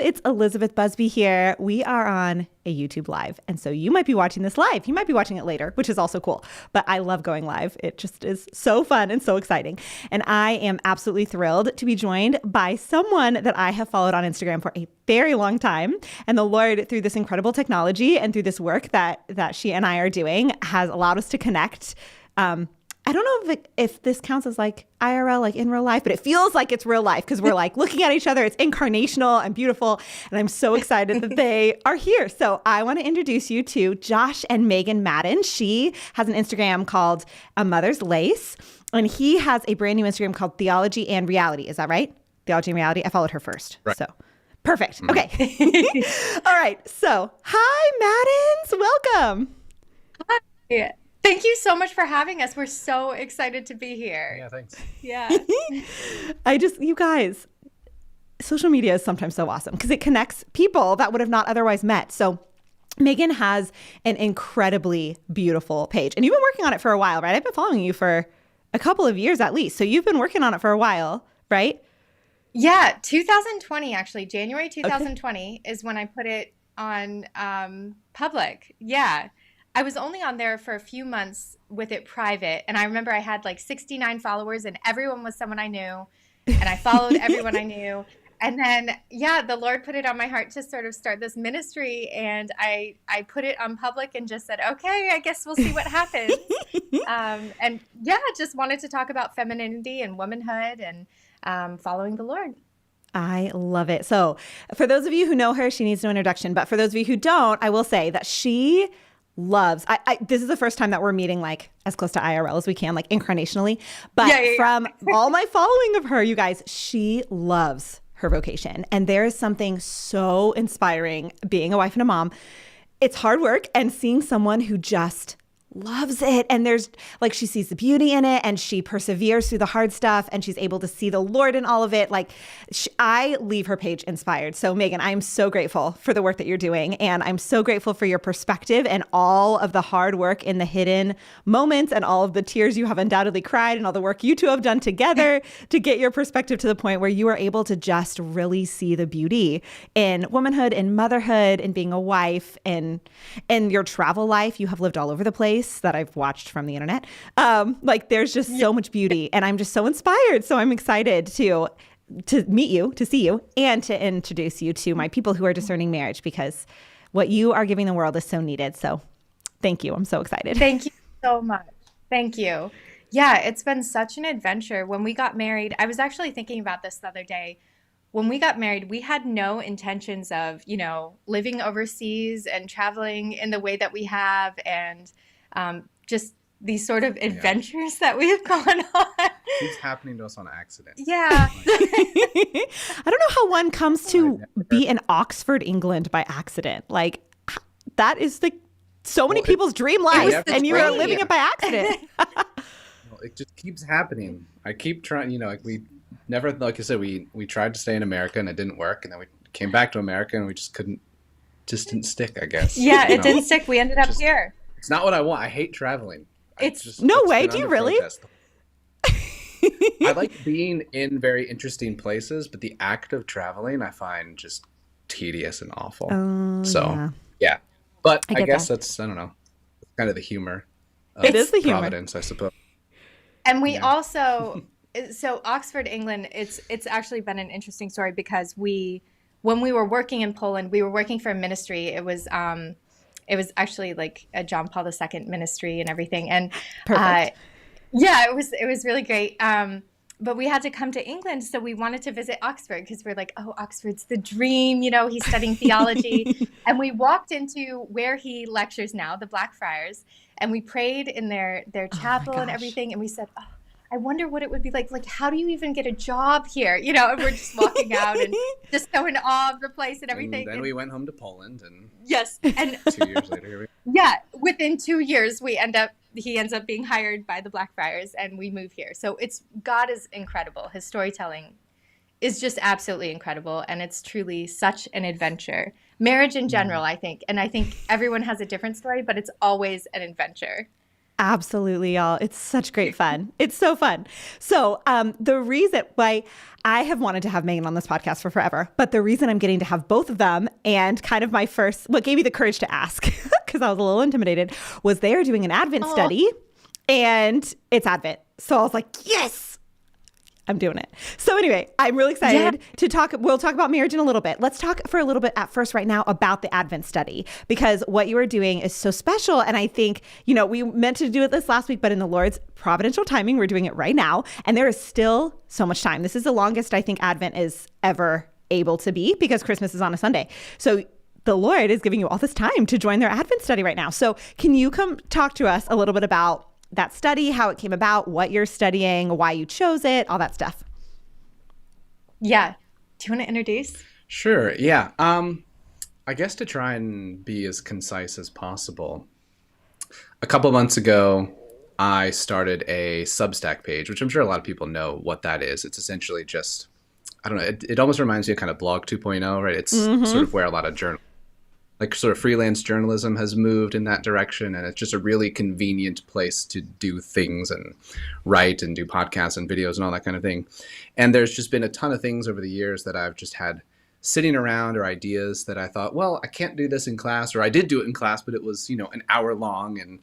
it's Elizabeth Busby here. We are on a YouTube Live, and so you might be watching this live. You might be watching it later, which is also cool, but I love going live. It just is so fun and so exciting, and I am absolutely thrilled to be joined by someone that I have followed on Instagram for a very long time, and the Lord, through this incredible technology and through this work that she and I are doing, has allowed us to connect. I don't know if this counts as like IRL, like in real life, but it feels like it's real life because we're like looking at each other. It's incarnational and beautiful. And I'm so excited that they are here. So I want to introduce you to Josh and Megan Madden. She has an Instagram called A Mother's Lace, and he has a brand new Instagram called Theology and Reality. Is that right? Theology and Reality. I followed her first. Right. So perfect. Okay. All right. So hi, Maddens. Welcome. Hi. Thank you so much for having us. We're so excited to be here. Yeah, thanks. Yeah. You guys, social media is sometimes so awesome because it connects people that would have not otherwise met. So Megan has an incredibly beautiful page, and you've been working on it for a while, right? I've been following you for a couple of years at least. So you've been working on it for a while, right? Yeah, 2020, actually. January 2020 is when I put it on public. Yeah. I was only on there for a few months with it private. And I remember I had like 69 followers and everyone was someone I knew. And I followed everyone I knew. And then, yeah, the Lord put it on my heart to sort of start this ministry. And I put it on public and just said, okay, I guess we'll see what happens. And yeah, just wanted to talk about femininity and womanhood and following the Lord. I love it. So for those of you who know her, she needs no introduction. But for those of you who don't, I will say that she loves, this is the first time that we're meeting like as close to IRL as we can, like incarnationally. But from all my following of her, you guys, she loves her vocation. And there is something so inspiring being a wife and a mom. It's hard work, and seeing someone who just loves it. And there's like, she sees the beauty in it and she perseveres through the hard stuff and she's able to see the Lord in all of it. Like I leave her page inspired. So Megan, I'm so grateful for the work that you're doing. And I'm so grateful for your perspective and all of the hard work in the hidden moments and all of the tears you have undoubtedly cried and all the work you two have done together to get your perspective to the point where you are able to just really see the beauty in womanhood and motherhood and being a wife and your travel life. You have lived all over the place that I've watched from the internet. Like there's just so much beauty and I'm just so inspired. So I'm excited to meet you, to see you, and to introduce you to my people who are discerning marriage, because what you are giving the world is so needed. So thank you. I'm so excited. Thank you so much. Thank you. Yeah, it's been such an adventure. When we got married, I was actually thinking about this the other day. When we got married, we had no intentions of, living overseas and traveling in the way that we have, and just these sort of adventures that we have gone on. It's happening to us on accident. Yeah. I don't know how one comes to be in Oxford, England by accident. Like that is so many people's dream life, and you are living it by accident. Well, it just keeps happening. I keep trying, we never, like I said, we tried to stay in America and it didn't work. And then we came back to America and we just didn't stick, I guess. Yeah, it didn't stick. We ended up here. It's not what I want. I hate traveling. No way. Do you really? I like being in very interesting places, but the act of traveling I find just tedious and awful. Yeah. But I guess that's, I don't know, kind of the humor. It is the humor. Providence, I suppose. And we also, so Oxford, England, it's actually been an interesting story because when we were working in Poland, we were working for a ministry. It was actually like a John Paul II ministry and everything. And yeah, it was really great. But we had to come to England, so we wanted to visit Oxford because we're like, oh, Oxford's the dream. He's studying theology. And we walked into where he lectures now, the Blackfriars, and we prayed in their chapel and everything. And we said, oh, I wonder what it would be like. Like, how do you even get a job here? And we're just walking out and just so in awe of the place and everything. And then we went home to Poland, and yes, and 2 years later, here we are. Yeah, within 2 years, he ends up being hired by the Blackfriars, and we move here. So God is incredible. His storytelling is just absolutely incredible, and it's truly such an adventure. Marriage in general, I think, and I think everyone has a different story, but it's always an adventure. Absolutely, y'all. It's such great fun. It's so fun. So the reason why I have wanted to have Megan on this podcast for forever, but the reason I'm getting to have both of them and kind of what gave me the courage to ask, because I was a little intimidated, was they are doing an Advent study and it's Advent. So I was like, yes, I'm doing it. So anyway, I'm really excited to talk. We'll talk about marriage in a little bit. Let's talk for a little bit at first right now about the Advent study, because what you are doing is so special. And I think, we meant to do it this last week, but in the Lord's providential timing, we're doing it right now. And there is still so much time. This is the longest I think Advent is ever able to be, because Christmas is on a Sunday. So the Lord is giving you all this time to join their Advent study right now. So can you come talk to us a little bit about that study, how it came about, what you're studying, why you chose it, all that stuff? Yeah. Do you want to introduce? Sure. Yeah. I guess to try and be as concise as possible, a couple months ago, I started a Substack page, which I'm sure a lot of people know what that is. It's essentially just, I don't know, it almost reminds me of kind of Blog 2.0, right? It's sort of where a lot of sort of freelance journalism has moved in that direction. And it's just a really convenient place to do things and write and do podcasts and videos and all that kind of thing. And there's just been a ton of things over the years that I've just had sitting around, or ideas that I thought, well, I can't do this in class, or I did do it in class, but it was, an hour long. And,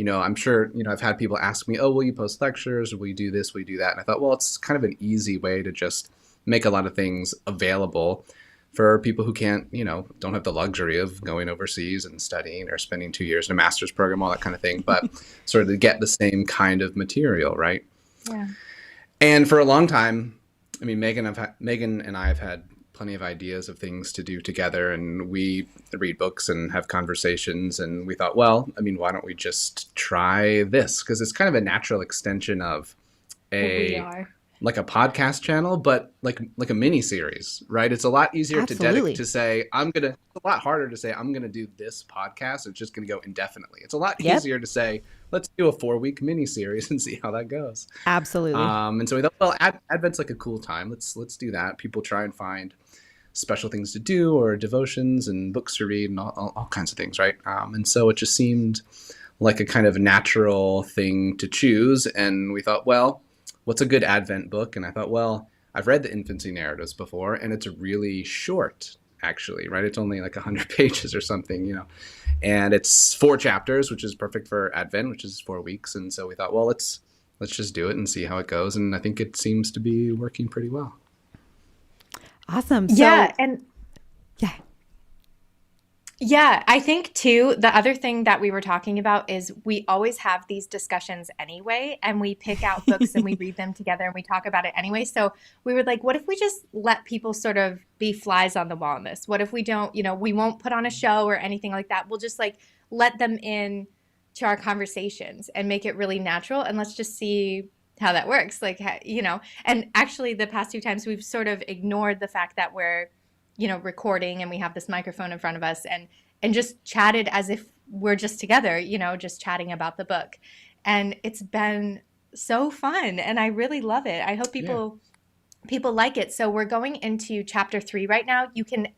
I'm sure, I've had people ask me, oh, will you post lectures? Will you do this? Will you do that? And I thought, well, it's kind of an easy way to just make a lot of things available for people who can't, don't have the luxury of going overseas and studying or spending 2 years in a master's program, all that kind of thing, but sort of to get the same kind of material, right? Yeah. And for a long time, I mean, Megan and I have had plenty of ideas of things to do together, and we read books and have conversations, and we thought, well, I mean, why don't we just try this? Because it's kind of a natural extension of like a podcast channel, but like a mini series, right? It's a lot easier to say, it's a lot harder to say, I'm going to do this podcast. It's just going to go indefinitely. It's a lot easier to say, let's do a 4-week mini series and see how that goes. Absolutely. And so we thought, well, Advent's like a cool time. Let's do that. People try and find special things to do, or devotions and books to read and all kinds of things, right? And so it just seemed like a kind of natural thing to choose. And we thought, well, what's a good Advent book? And I thought, well, I've read the infancy narratives before, and it's really short, actually, right? It's only like 100 pages or something, and it's 4 chapters, which is perfect for Advent, which is 4 weeks. And so we thought, well, let's just do it and see how it goes. And I think it seems to be working pretty well. Awesome. Yeah, I think too, the other thing that we were talking about is we always have these discussions anyway, and we pick out books and we read them together and we talk about it anyway. So we were like, what if we just let people sort of be flies on the wall in this? What if we don't, we won't put on a show or anything like that. We'll just like let them in to our conversations and make it really natural. And let's just see how that works. Like, and actually the past 2 times we've sort of ignored the fact that we're recording and we have this microphone in front of us and just chatted as if we're just together, just chatting about the book. And it's been so fun and I really love it. I hope people like it. So we're going into chapter 3 right now. You can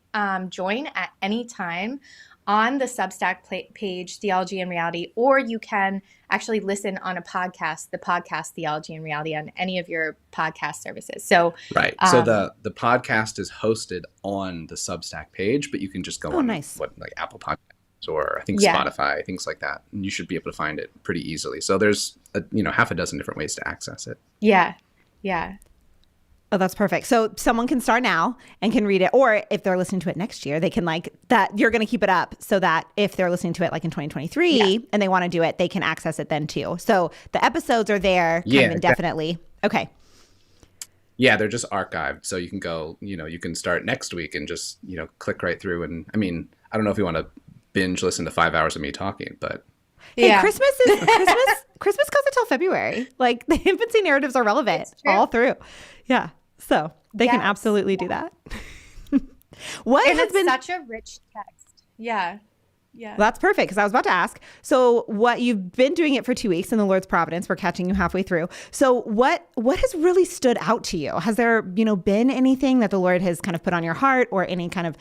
join at any time on the Substack page, Theology and Reality, or you can actually listen on a podcast, the podcast Theology and Reality, on any of your podcast services. So right. So the podcast is hosted on the Substack page, but you can just go on like Apple Podcasts or I think Spotify, things like that, and you should be able to find it pretty easily. So there's half a dozen different ways to access it. Yeah. Oh, that's perfect. So someone can start now and can read it. Or if they're listening to it next year, they can you're going to keep it up so that if they're listening to it like in 2023 and they want to do it, they can access it then too. So the episodes are there kind of indefinitely. Okay. Yeah, they're just archived. So you can go, you can start next week and just, click right through. And I mean, I don't know if you want to binge listen to 5 hours of me talking, but. Hey, Christmas goes until February. Like the infancy narratives are relevant all through. Yeah. So they can absolutely do that. It's such a rich text. Yeah. Well, that's perfect because I was about to ask. So you've been doing it for 2 weeks in the Lord's providence. We're catching you halfway through. So what has really stood out to you? Has there, been anything that the Lord has kind of put on your heart or any kind of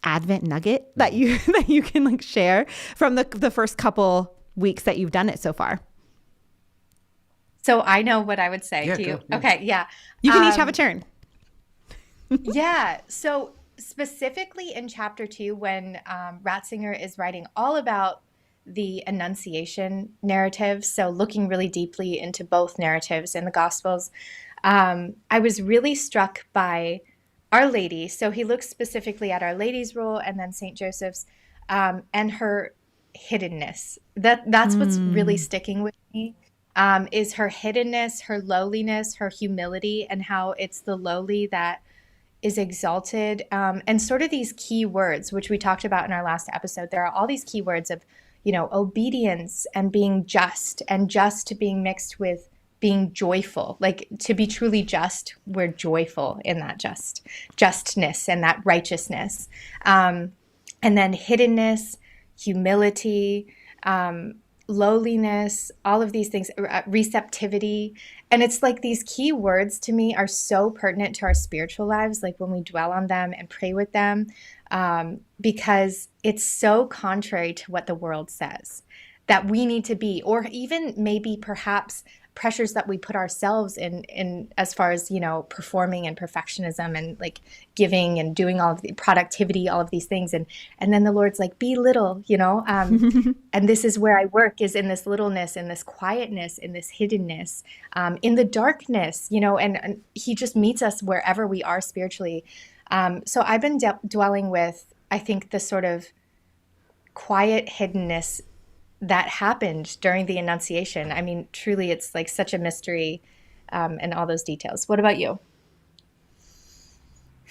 Advent nugget that you can like share from the first couple weeks that you've done it so far? So I know what I would say. Yeah, Do you? go, yeah. Okay, yeah. You can each have a turn. Yeah. So specifically in chapter 2, when Ratzinger is writing all about the Annunciation narrative, so looking really deeply into both narratives in the Gospels, I was really struck by Our Lady. So he looks specifically at Our Lady's role and then St. Joseph's, and her hiddenness. That's what's really sticking with me. Is her hiddenness, her lowliness, her humility, and how it's the lowly that is exalted, and sort of these key words, which we talked about in our last episode. There are all these key words of, obedience and being just, and just being mixed with being joyful. Like, to be truly just, we're joyful in that justness and that righteousness. And then hiddenness, humility, lowliness, all of these things, receptivity. And it's like these key words to me are so pertinent to our spiritual lives, like when we dwell on them and pray with them, because it's so contrary to what the world says that we need to be, or even maybe perhaps pressures that we put ourselves in as far as, performing and perfectionism and like giving and doing all of the productivity, all of these things. And then the Lord's like, be little, and this is where I work, is in this littleness, in this quietness, in this hiddenness, in the darkness, and he just meets us wherever we are spiritually. So I've been dwelling with, I think, the sort of quiet hiddenness that happened during the Annunciation. I mean, truly, it's like such a mystery, and all those details. What about you?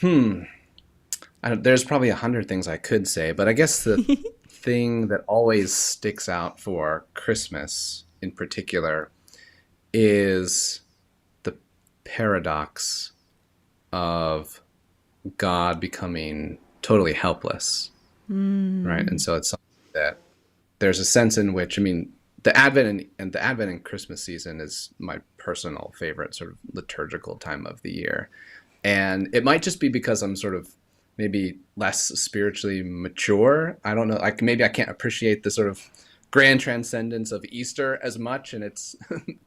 There's probably 100 things I could say, but I guess the thing that always sticks out for Christmas in particular is the paradox of God becoming totally helpless, right? And so it's something that there's a sense in which, the Advent and Christmas season is my personal favorite sort of liturgical time of the year. And it might just be because I'm sort of maybe less spiritually mature. I don't know, maybe I can't appreciate the sort of grand transcendence of Easter as much, and it's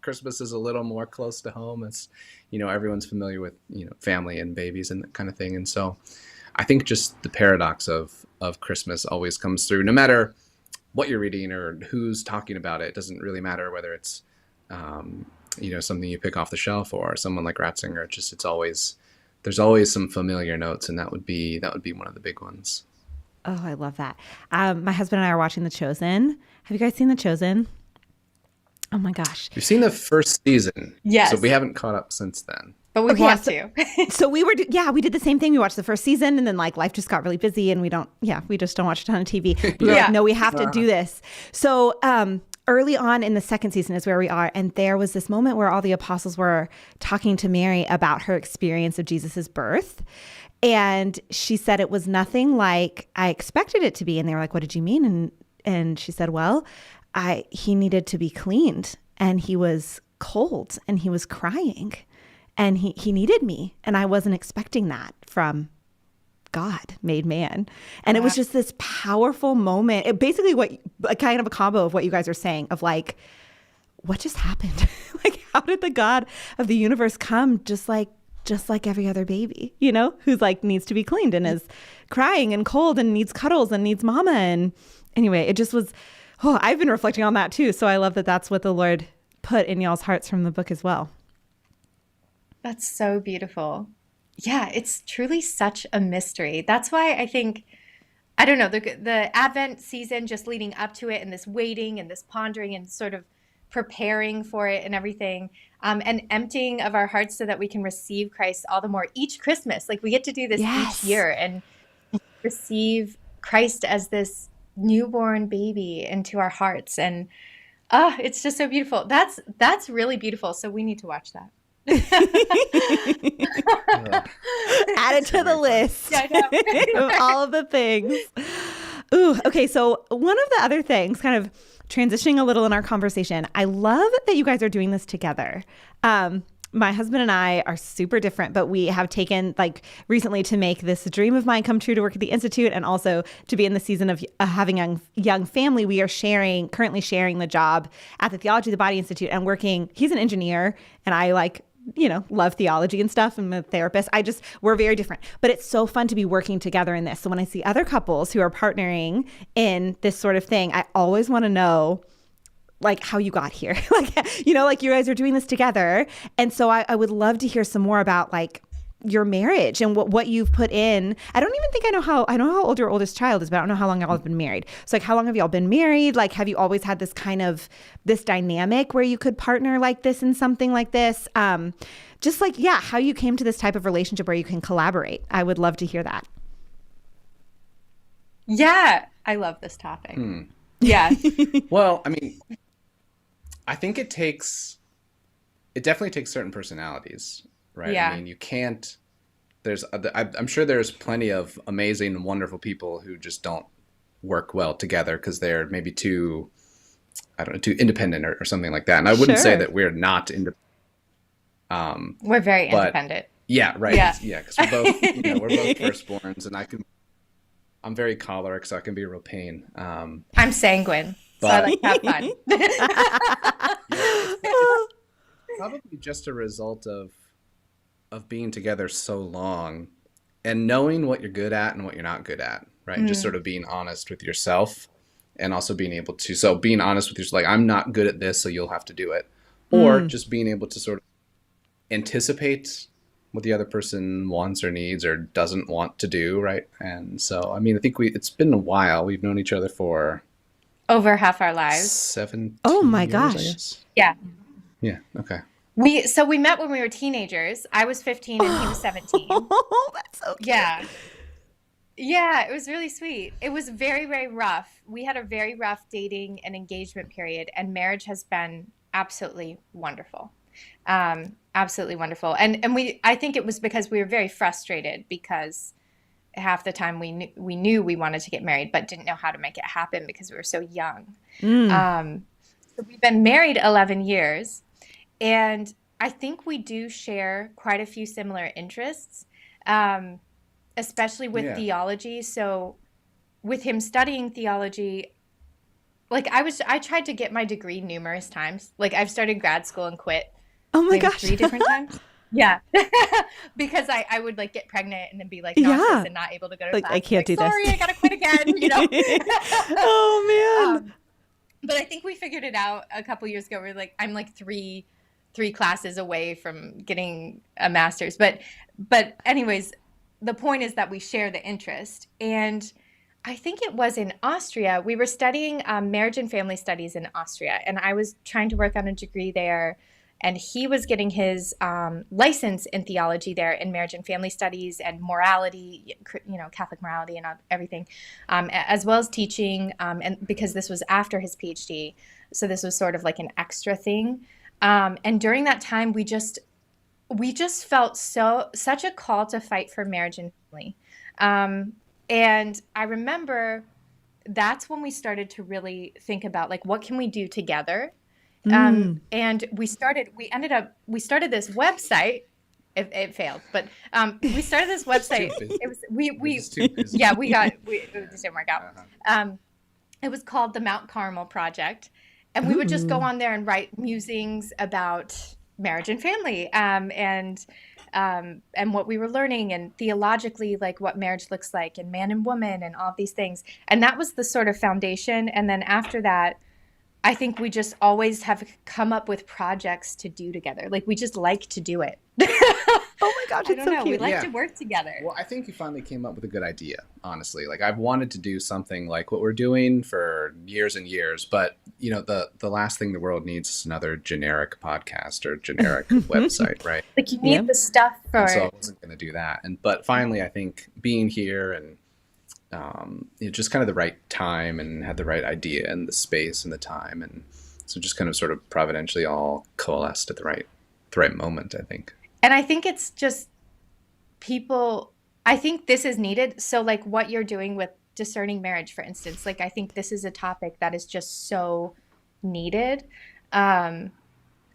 Christmas is a little more close to home. It's, everyone's familiar with, family and babies and that kind of thing. And so I think just the paradox of Christmas always comes through, no matter what you're reading or who's talking about it. It doesn't really matter whether it's, something you pick off the shelf or someone like Ratzinger. There's always some familiar notes, and that would be one of the big ones. Oh, I love that. My husband and I are watching The Chosen. Have you guys seen The Chosen? Oh my gosh. We've seen the first season. Yes. So we haven't caught up since then. But we want to. So we did the same thing. We watched the first season, and then life just got really busy, and we just don't watch a ton of TV. We were like, no, we have to do this. So early on in the second season is where we are. And there was this moment where all the apostles were talking to Mary about her experience of Jesus's birth. And she said it was nothing like I expected it to be. And they were like, what did you mean? And she said, well, he needed to be cleaned, and he was cold, and he was crying, and he needed me. And I wasn't expecting that from God made man. And it was just this powerful moment. It basically kind of a combo of what you guys are saying of like, what just happened? Like, how did the God of the universe come just like every other baby, who's like needs to be cleaned and is crying and cold and needs cuddles and needs mama. And anyway, it just was, I've been reflecting on that too. So I love that that's what the Lord put in y'all's hearts from the book as well. That's so beautiful. Yeah, it's truly such a mystery. That's why I think, I don't know, the Advent season just leading up to it, and this waiting and this pondering and sort of preparing for it and everything, and emptying of our hearts so that we can receive Christ all the more each Christmas. Like, we get to do this each year and receive Christ as this newborn baby into our hearts. And it's just so beautiful. That's really beautiful. So we need to watch that. Add it to the list of all of the things. Ooh, okay. So one of the other things, kind of transitioning a little in our conversation, I love that you guys are doing this together. my husband and I are super different, but we have taken like recently to make this dream of mine come true to work at the Institute, and also to be in the season of having a young family. We are currently sharing the job at the Theology of the Body Institute and working. He's an engineer and I love theology and stuff. I'm a therapist. We're very different, but it's so fun to be working together in this. So when I see other couples who are partnering in this sort of thing, I always want to know like how you got here, like you guys are doing this together. And so I would love to hear some more about like your marriage and what you've put in. I don't even think I know how old your oldest child is, but I don't know how long y'all have been married. So like, how long have y'all been married? Like, have you always had this dynamic where you could partner like this in something like this? Just like, yeah, how you came to this type of relationship where you can collaborate. I would love to hear that. Yeah. I love this topic. Yeah. Well, I mean, I think it definitely takes certain personalities, right? Yeah. I mean, you can't, I'm sure there's plenty of amazing and wonderful people who just don't work well together because they're maybe too independent or something like that. And I wouldn't say that we're not independent. We're very independent. Yeah, right. Yeah. Because we're both, we're both firstborns, and I'm very choleric, so I can be a real pain. I'm sanguine. So I like to have fun. Probably just a result of being together so long and knowing what you're good at and what you're not good at, right? And just sort of being honest with yourself, and also being able to, being honest with yourself, like, I'm not good at this, so you'll have to do it. Or just being able to sort of anticipate what the other person wants or needs or doesn't want to do, right? And so, I mean, I think it's been a while. We've known each other for over half our lives. 17 Oh my years, gosh. I guess. Yeah. Yeah. Okay. We met when we were teenagers. I was 15 and he was 17. Oh, that's so cute. Yeah. Yeah, it was really sweet. It was very, very rough. We had a very rough dating and engagement period, and marriage has been absolutely wonderful. Absolutely wonderful. And I think it was because we were very frustrated because half the time we knew we wanted to get married, but didn't know how to make it happen because we were so young. So we've been married 11 years, and I think we do share quite a few similar interests, especially with theology. So with him studying theology, like I tried to get my degree numerous times. Like I've started grad school and quit. Oh my gosh. 3 different times. Yeah. Because I would like get pregnant and then be like nauseous and not able to go to class. I can't do this. Sorry, I gotta quit again, Oh man. But I think we figured it out a couple years ago. We're like, I'm like three classes away from getting a master's. But anyways, the point is that we share the interest. And I think it was in Austria. We were studying marriage and family studies in Austria, and I was trying to work on a degree there. And he was getting his license in theology there, in marriage and family studies and morality, Catholic morality and everything, as well as teaching. And because this was after his PhD, so this was sort of like an extra thing. And during that time, we just felt such a call to fight for marriage and family. And I remember that's when we started to really think about like, what can we do together? And we started this website. It failed, but we started this website. It just didn't work out. It was called the Mount Carmel Project, and we would just go on there and write musings about marriage and family, and what we were learning, and theologically, like what marriage looks like, and man and woman, and all of these things. And that was the sort of foundation. And then after that, I think we just always have come up with projects to do together. Like we just like to do it. Oh my gosh, it's so cute. We like to work together. Well, I think you finally came up with a good idea, honestly. Like I've wanted to do something like what we're doing for years and years, but the last thing the world needs is another generic podcast or generic website, right? Like you need the stuff for and so I wasn't going to do that. But finally, I think being here and just kind of the right time and had the right idea and the space and the time, and so just kind of sort of providentially all coalesced at the right moment, I think. And I think it's just people, I think this is needed. So like what you're doing with Discerning Marriage, for instance, like I think this is a topic that is just so needed.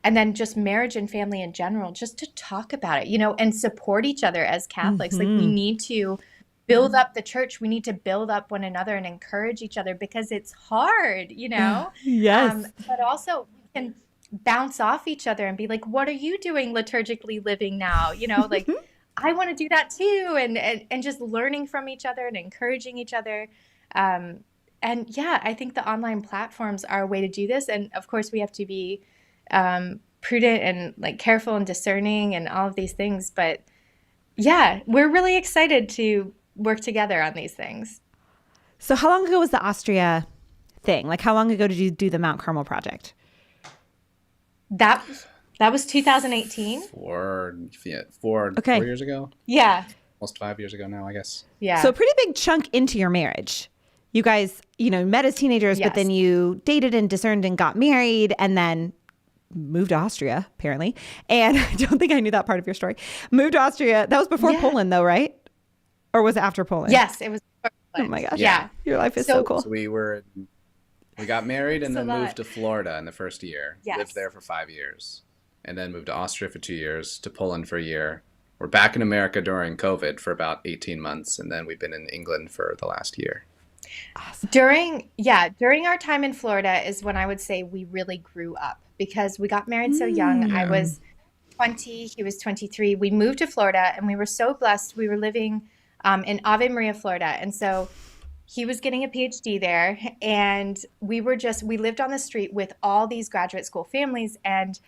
and then just marriage and family in general, just to talk about it, you know, and support each other as Catholics. Like we need to build up the church. We need to build up one another and encourage each other because it's hard, you know? Yes. But also we can bounce off each other and be like, what are you doing liturgically living now? You know, like I want to do that too. And just learning from each other and encouraging each other. And yeah, I think the online platforms are a way to do this. And of course we have to be prudent and like careful and discerning and all of these things. But yeah, we're really excited to work together on these things. So how long ago was the Austria thing? Like how long ago did you do the Mount Carmel project? That was 2018. 4 Okay. 4 years ago. Yeah. Almost 5 years ago now, I guess. Yeah. So a pretty big chunk into your marriage. You guys, you know, met as teenagers, but then you dated and discerned and got married and then moved to Austria, apparently. And I don't think I knew that part of your story. Moved to Austria. That was before Poland though, right? Or was it after Poland? Yes, it was before Poland. Oh my gosh. Yeah. Your life is so cool. So we got married and then a lot. moved to Florida in the first year. Yes. Lived there for 5 years. And then moved to Austria for 2 years, to Poland for a year. We're back in America during COVID for about 18 months. And then we've been in England for the last year. Awesome. During our time in Florida is when I would say we really grew up because we got married so young. I was 20, he was 23. We moved to Florida and we were so blessed. We were living in Ave Maria, Florida. And so he was getting a PhD there and we lived on the street with all these graduate school families and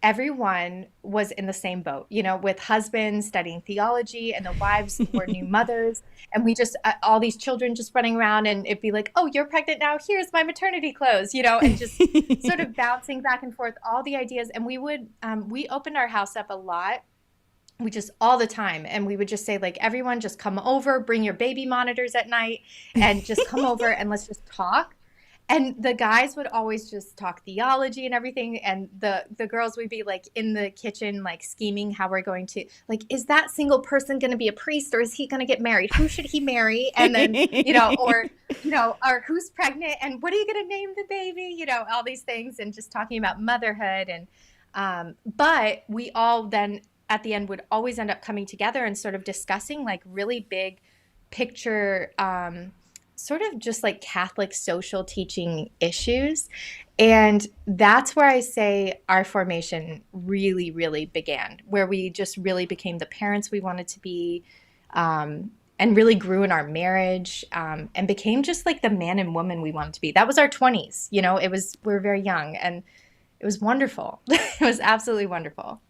everyone was in the same boat, you know, with husbands studying theology and the wives were new mothers. And we just, all these children just running around and it'd be like, oh, you're pregnant now. Here's my maternity clothes, you know, and just sort of bouncing back and forth, all the ideas. And we opened our house up a lot. We just all the time. And we would just say like, everyone just come over, bring your baby monitors at night and just come over and let's just talk. And the guys would always just talk theology and everything. And the girls would be like in the kitchen, like scheming how we're going to, like, is that single person going to be a priest or is he going to get married? Who should he marry? And then, you know, or who's pregnant and what are you going to name the baby? You know, all these things and just talking about motherhood. And, but we all then at the end would always end up coming together and sort of discussing like really big picture, sort of just like Catholic social teaching issues. And that's where I say our formation really, really began, where we just really became the parents we wanted to be, and really grew in our marriage, and became just like the man and woman we wanted to be. That was our 20s, you know, we were very young and it was wonderful. It was absolutely wonderful.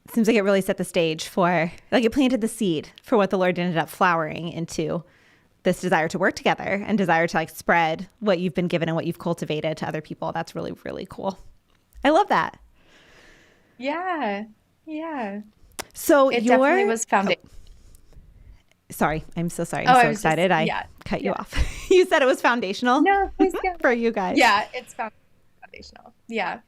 It seems like it really set the stage for, like it planted the seed for what the Lord ended up flowering into this desire to work together and desire to like spread what you've been given and what you've cultivated to other people. That's really, really cool. I love that. Yeah. Yeah. So it definitely was foundation. Sorry. I'm so sorry. I'm so excited. I cut you off. You said it was foundational. No, please go. For you guys. Yeah. It's foundational. Yeah.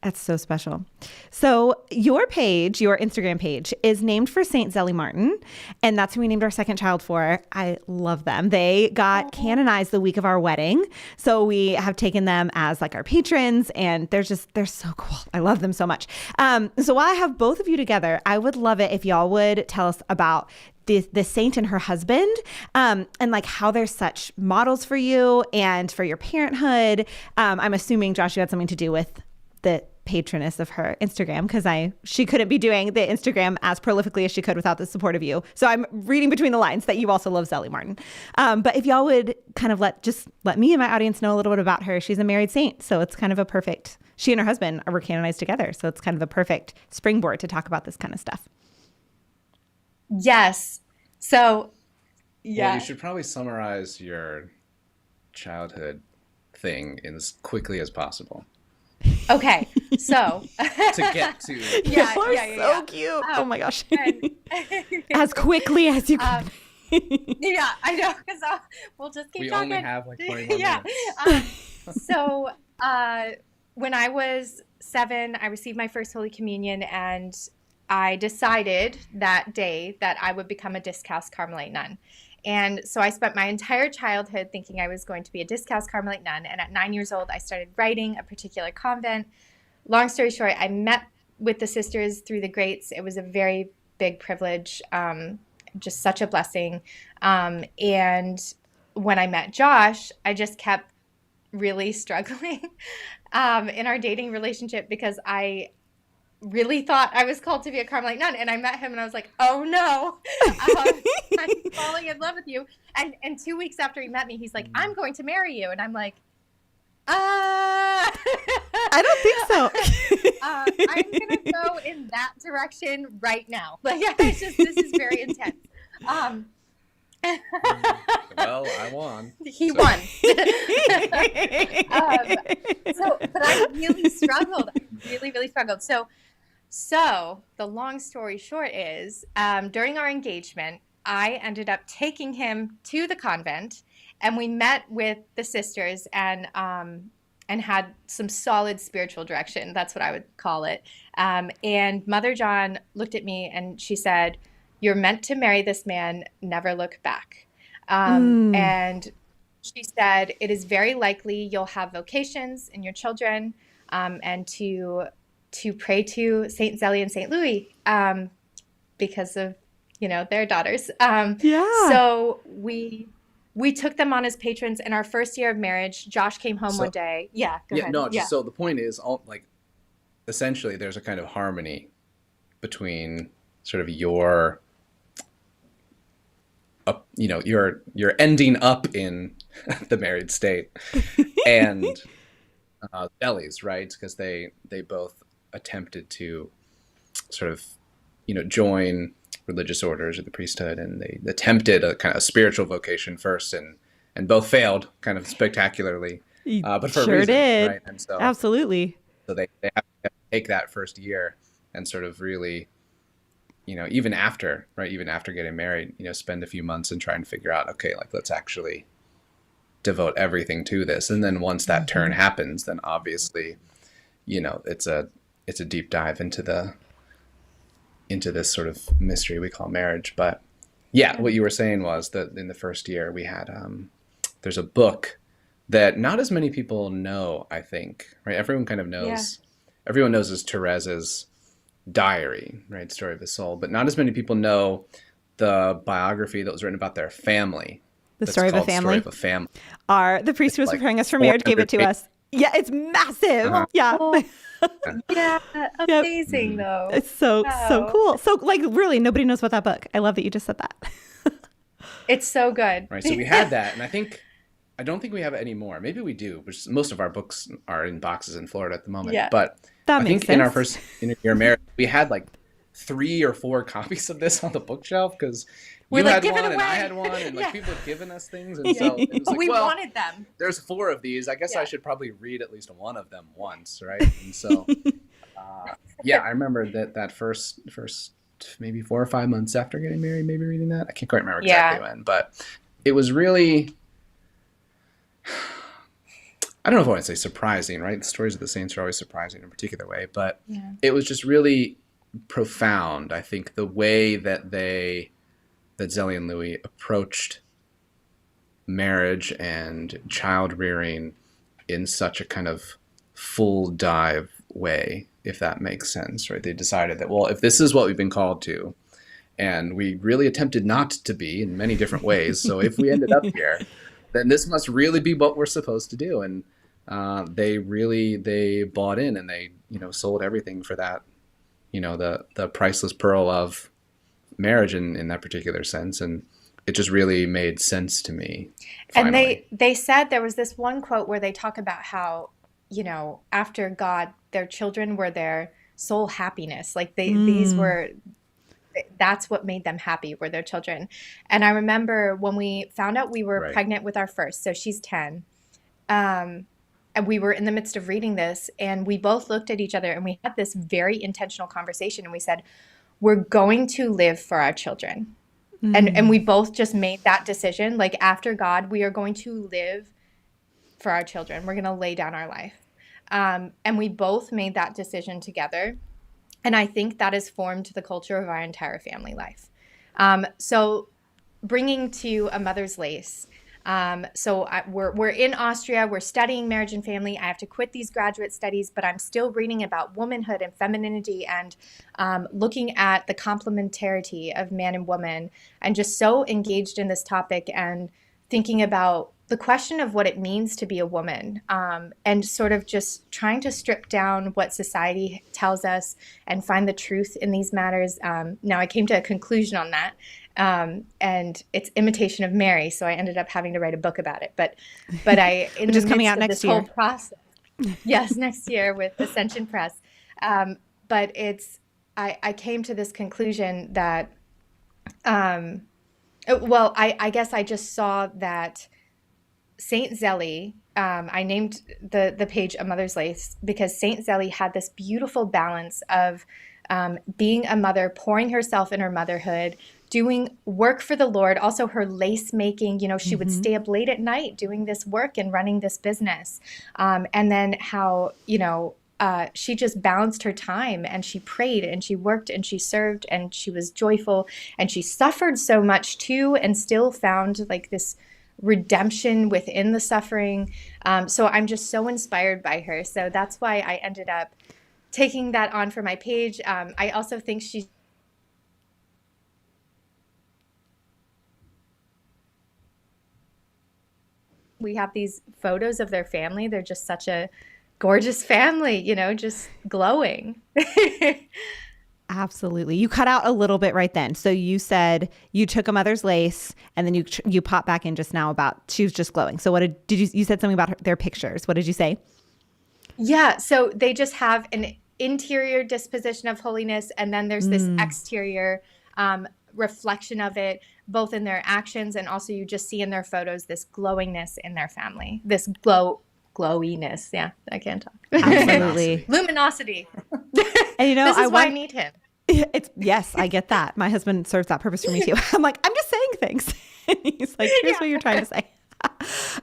That's so special. So your page, your Instagram page, is named for Saint Zélie Martin, and that's who we named our second child for. I love them. They got canonized the week of our wedding, so we have taken them as like our patrons, and they're so cool. I love them so much. So while I have both of you together, I would love it if y'all would tell us about the saint and her husband, and like how they're such models for you and for your parenthood. I'm assuming, Josh, you had something to do with the patroness of her Instagram because she couldn't be doing the Instagram as prolifically as she could without the support of you. So I'm reading between the lines that you also love Zélie Martin. But if y'all would kind of let me and my audience know a little bit about her. She's a married saint, so it's kind of she and her husband were canonized together. So it's kind of a perfect springboard to talk about this kind of stuff. Yes. So, yeah. Well, you should probably summarize your childhood thing as quickly as possible. Okay, so to get to so cute. Oh my gosh. As quickly as you can. Yeah, I know, because we'll just keep talking. We only have like 20 more minutes. So when I was 7, I received my first Holy Communion, and I decided that day that I would become a Disc House Carmelite nun. And so I spent my entire childhood thinking I was going to be a Discalced Carmelite nun. And at 9 years old, I started writing a particular convent. Long story short, I met with the sisters through the grates. It was a very big privilege, just such a blessing. And when I met Josh, I just kept really struggling in our dating relationship because I really thought I was called to be a Carmelite nun. And I met him and I was like, oh no, I'm falling in love with you. And 2 weeks after he met me, he's like, I'm going to marry you. And I'm like, I don't think so. I'm going to go in that direction right now. Like, this is very intense. Well, I won. He won. But I really struggled. I really, really struggled. So the long story short is, during our engagement, I ended up taking him to the convent, and we met with the sisters and had some solid spiritual direction. That's what I would call it. And Mother John looked at me and she said, "You're meant to marry this man, never look back." And she said, "It is very likely you'll have vocations in your children, and to pray to Saint Zélie and Saint Louis because of their daughters." So we took them on as patrons in our first year of marriage. Josh came home one day. Yeah, go ahead. No, just so the point is, essentially, there's a kind of harmony between sort of your you're ending up in the married state and Zélie's, right? Because they both attempted to sort of join religious orders or the priesthood, and they attempted a kind of spiritual vocation first, and both failed kind of spectacularly, but for a reason, did. Right? And so Absolutely. So they have to take that first year and sort of really, even after getting married, spend a few months and try and figure out, okay, like, let's actually devote everything to this. And then once that turn happens, then obviously, it's a deep dive into this sort of mystery we call marriage. But what you were saying was that in the first year we had, there's a book that not as many people know, I think, right? Everyone kind of knows, everyone knows is Therese's diary, right? Story of the Soul, but not as many people know the biography that was written about their family. The Story of a Family. Story of a Family. The priest who was preparing us for marriage gave it to us. Yeah, it's massive. Yeah. Yeah, amazing though. It's so cool. So really nobody knows about that book. I love that you just said that. It's so good. Right. So we had that, and I don't think we have it anymore. Maybe we do, which most of our books are in boxes in Florida at the moment. Yeah. But that I makes think sense. in our first year of marriage, we had like 3 or 4 copies of this on the bookshelf because you had one and I had one, and people had given us things, and so it was like, we wanted them. There's 4 of these. I guess I should probably read at least one of them once, right? And so, I remember that first maybe 4 or 5 months after getting married, maybe reading that. I can't quite remember exactly when, but it was really, I don't know if I want to say surprising, right? The stories of the saints are always surprising in a particular way, but it was just really profound, I think, the way that Zélie and Louis approached marriage and child rearing in such a kind of full dive way, if that makes sense, right? They decided that, well, if this is what we've been called to, and we really attempted not to be in many different ways, so if we ended up here, then this must really be what we're supposed to do. And they bought in, and they sold everything for that, the priceless pearl of marriage in that particular sense. And it just really made sense to me. Finally. And they said, there was this one quote where they talk about how, after God, their children were their sole happiness. Like that's what made them happy, were their children. And I remember when we found out we were pregnant with our first, so she's 10, and we were in the midst of reading this, and we both looked at each other and we had this very intentional conversation, and we said, we're going to live for our children. And we both just made that decision. Like, after God, we are going to live for our children. We're going to lay down our life. And we both made that decision together. And I think that has formed the culture of our entire family life. So bringing to a mother's lace. We're in Austria. We're studying marriage and family. I have to quit these graduate studies, but I'm still reading about womanhood and femininity and looking at the complementarity of man and woman, and just so engaged in this topic and thinking about the question of what it means to be a woman, and sort of just trying to strip down what society tells us and find the truth in these matters. Now I came to a conclusion on that. And it's Imitation of Mary, so I ended up having to write a book about it. But which is coming out next year. Whole process, yes, next year with Ascension Press. But I came to this conclusion that, I guess I just saw that Saint Zélie. I named the page A Mother's Lace because Saint Zélie had this beautiful balance of being a mother, pouring herself in her motherhood, doing work for the Lord, also her lace making, she would stay up late at night doing this work and running this business. And then how, she just balanced her time, and she prayed and she worked and she served and she was joyful, and she suffered so much too, and still found like this redemption within the suffering. So I'm just so inspired by her. So that's why I ended up taking that on for my page. I also think we have these photos of their family. They're just such a gorgeous family, just glowing. Absolutely. You cut out a little bit right then. So you said you took A Mother's Lace, and then you popped back in just now about she was just glowing. So what did you said something about their pictures. What did you say? Yeah. So they just have an interior disposition of holiness, and then there's this exterior reflection of it, both in their actions, and also you just see in their photos this glowingness in their family, this glowiness. Yeah, I can't talk. Absolutely. Luminosity. And this is why I need him. Yes, I get that. My husband serves that purpose for me too. I'm like, I'm just saying things. And he's like, here's what you're trying to say.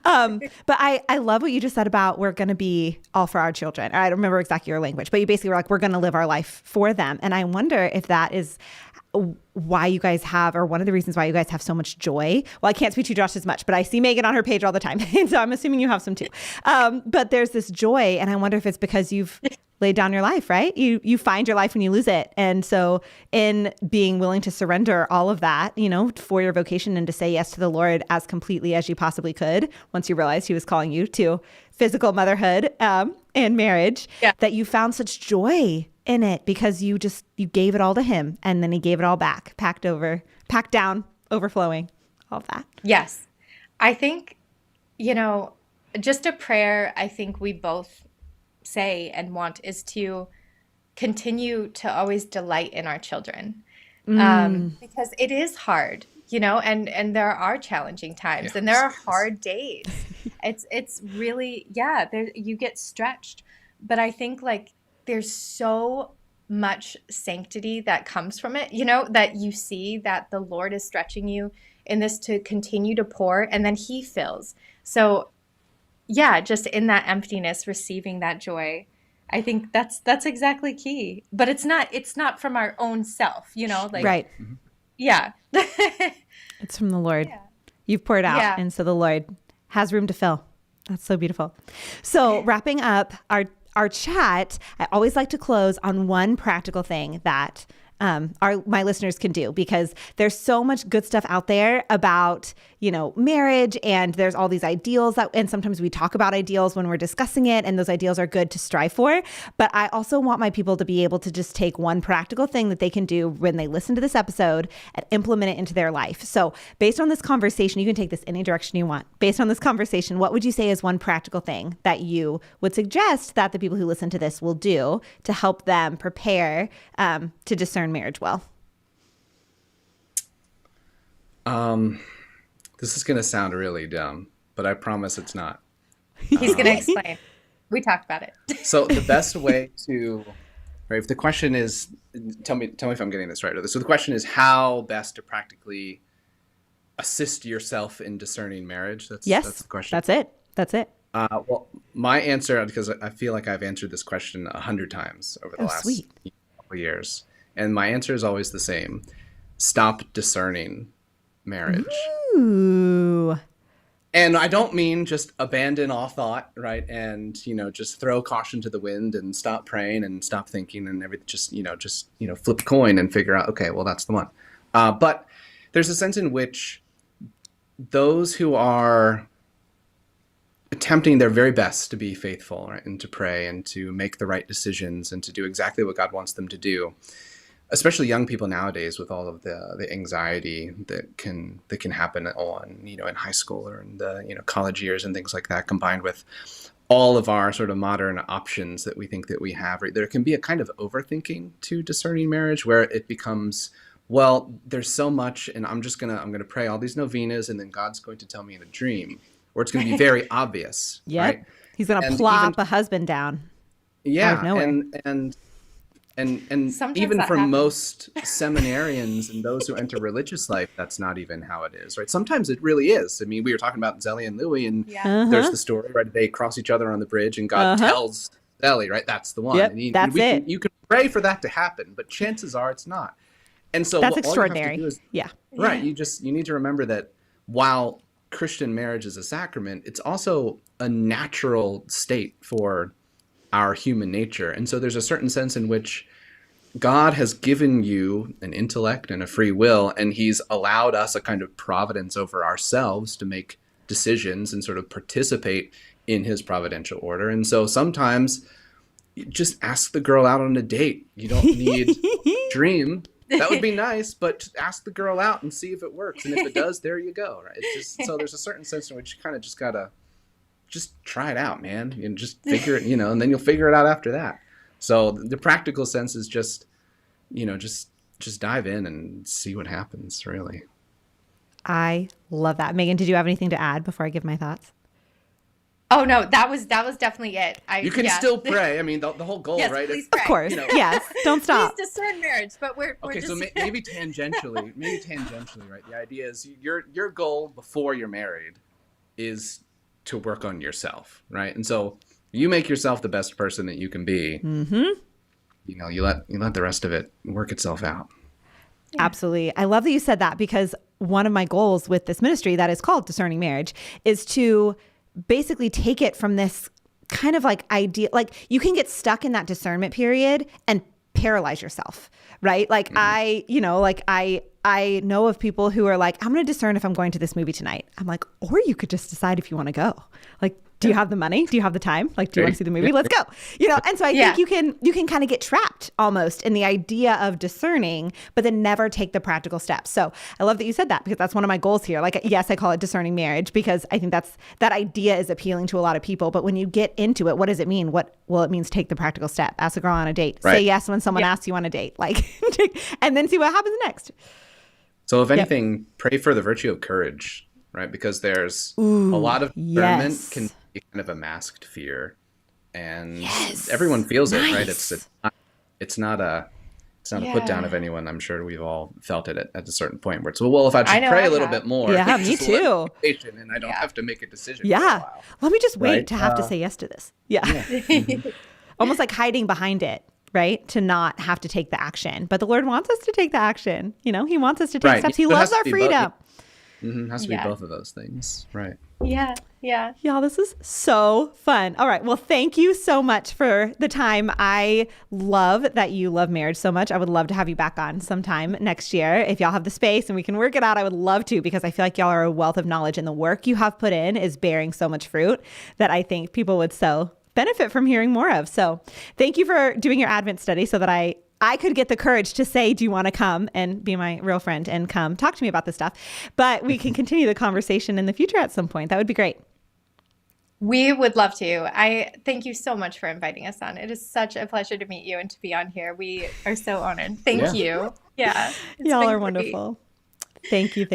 But I love what you just said about we're going to be all for our children. I don't remember exactly your language, but you basically were like, we're going to live our life for them. And I wonder if that is why you guys have, or one of the reasons why you guys have so much joy. Well, I can't speak to Josh as much, but I see Megan on her page all the time. And so I'm assuming you have some too. But there's this joy. And I wonder if it's because you've laid down your life, right? You find your life when you lose it. And so in being willing to surrender all of that, for your vocation, and to say yes to the Lord as completely as you possibly could, once you realized he was calling you to physical motherhood and marriage, that you found such joy in it because you gave it all to him, and then he gave it all back, packed down, overflowing, all of that. Yes. I think, just a prayer I think we both say and want is to continue to always delight in our children, because it is hard, and there are challenging times, and there are hard days. It's really, you get stretched, but I think like there's so much sanctity that comes from it, that you see that the Lord is stretching you in this to continue to pour, and then he fills. So just in that emptiness, receiving that joy. I think that's exactly key. But it's not from our own self, right. Yeah. It's from the Lord. Yeah. You've poured out, and so the Lord has room to fill. That's so beautiful. So wrapping up our chat, I always like to close on one practical thing that my listeners can do, because there's so much good stuff out there about, marriage, and there's all these ideals and sometimes we talk about ideals when we're discussing it, and those ideals are good to strive for. But I also want my people to be able to just take one practical thing that they can do when they listen to this episode and implement it into their life. So based on this conversation, you can take this any direction you want. Based on this conversation, what would you say is one practical thing that you would suggest that the people who listen to this will do to help them prepare to discern marriage well? This is going to sound really dumb, but I promise it's not. He's going to explain. We talked about it. So the best way to, right, if the question is, tell me if I'm getting this right. So the question is how best to practically assist yourself in discerning marriage. That's the question. That's it. Well, my answer, because I feel like I've answered this question 100 times over the last couple of years. And my answer is always the same. Stop discerning marriage. Ooh. And I don't mean just abandon all thought, right? And, just throw caution to the wind and stop praying and stop thinking and everything. Just flip a coin and figure out, okay, well, that's the one. But there's a sense in which those who are attempting their very best to be faithful, right, and to pray and to make the right decisions and to do exactly what God wants them to do, especially young people nowadays with all of the anxiety that can happen in high school or in the college years and things like that, combined with all of our sort of modern options that we think that we have, right? There can be a kind of overthinking to discerning marriage where it becomes, well, there's so much and I'm gonna pray all these novenas and then God's going to tell me in a dream, or it's going to be very obvious. Yep. Right? He's gonna plop a husband down. Yeah. Out of nowhere. And Sometimes even that for happens. most seminarians and those who enter religious life, that's not even how it is, right? Sometimes it really is. I mean, we were talking about Zélie and Louis, and there's the story, right? They cross each other on the bridge, and God tells Zélie, right? That's the one. Yep, And that's it. You can pray for that to happen, but chances are it's not. And so That's all extraordinary. you have to do is, Yeah. right. You need to remember that while Christian marriage is a sacrament, it's also a natural state for our human nature. And so there's a certain sense in which God has given you an intellect and a free will, and he's allowed us a kind of providence over ourselves to make decisions and sort of participate in his providential order. And so sometimes you just ask the girl out on a date. You don't need dream. That would be nice, but just ask the girl out and see if it works. And if it does, there you go. Right? It's just, so there's a certain sense in which you kind of just gotta just try it out, man, and just figure it, and then you'll figure it out after that. So the practical sense is just, just dive in and see what happens, really. I love that. Megan, did you have anything to add before I give my thoughts? Oh no, that was definitely it. You can still pray. I mean, the whole goal, Yes, right? please Is, pray. Of course. Yes. Don't stop. Please discern marriage, but we're okay, just... so maybe tangentially, right? The idea is your goal before you're married is to work on yourself, right? And so you make yourself the best person that you can be. Mm-hmm. You let the rest of it work itself out. Yeah. Absolutely. I love that you said that, because one of my goals with this ministry that is called Discerning Marriage is to basically take it from this kind of like idea, like you can get stuck in that discernment period and paralyze yourself, right? Like I know of people who are like, I'm going to discern if I'm going to this movie tonight. I'm like, or you could just decide if you want to go. Like, do you have the money? Do you have the time? Like, do you want to see the movie? Let's go. And so I think you can kind of get trapped almost in the idea of discerning, but then never take the practical steps. So I love that you said that, because that's one of my goals here. Like, yes, I call it Discerning Marriage because I think that idea is appealing to a lot of people. But when you get into it, what does it mean? It means take the practical step. Ask a girl on a date. Right. Say yes when someone asks you on a date. Like, and then see what happens next. So if anything, pray for the virtue of courage, right? Because there's a lot of discernment can be kind of a masked fear, and everyone feels it, right? It's not a put down of anyone. I'm sure we've all felt it at a certain point where it's, well, if I just pray a little bit more, yeah, me too, and I don't have to make a decision. Yeah, for a while. Let me just wait to have to say yes to this. Yeah. Almost like hiding behind it. Right? To not have to take the action. But the Lord wants us to take the action. He wants us to take steps. He loves our freedom. Has to be both of those things. Right. Yeah. Y'all, this is so fun. All right. Well, thank you so much for the time. I love that you love marriage so much. I would love to have you back on sometime next year. If y'all have the space and we can work it out, I would love to, because I feel like y'all are a wealth of knowledge, and the work you have put in is bearing so much fruit that I think people would benefit from hearing more of. So thank you for doing your Advent study so that I could get the courage to say, do you want to come and be my real friend and come talk to me about this stuff? But we can continue the conversation in the future at some point. That would be great. We would love to. I thank you so much for inviting us on. It is such a pleasure to meet you and to be on here. We are so honored. Thank you. Yeah. Y'all are wonderful. Thank you.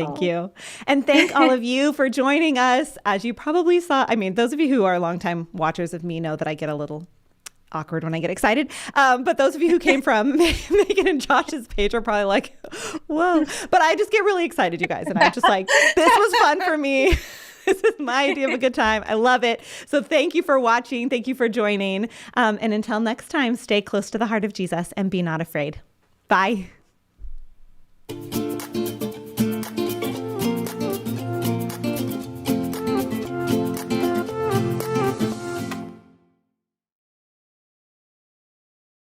And thank all of you for joining us. As you probably saw, those of you who are longtime watchers of me know that I get a little awkward when I get excited. But those of you who came from Megan and Josh's page are probably like, whoa. But I just get really excited, you guys. And I'm just like, this was fun for me. This is my idea of a good time. I love it. So thank you for watching. Thank you for joining. And until next time, stay close to the heart of Jesus and be not afraid. Bye.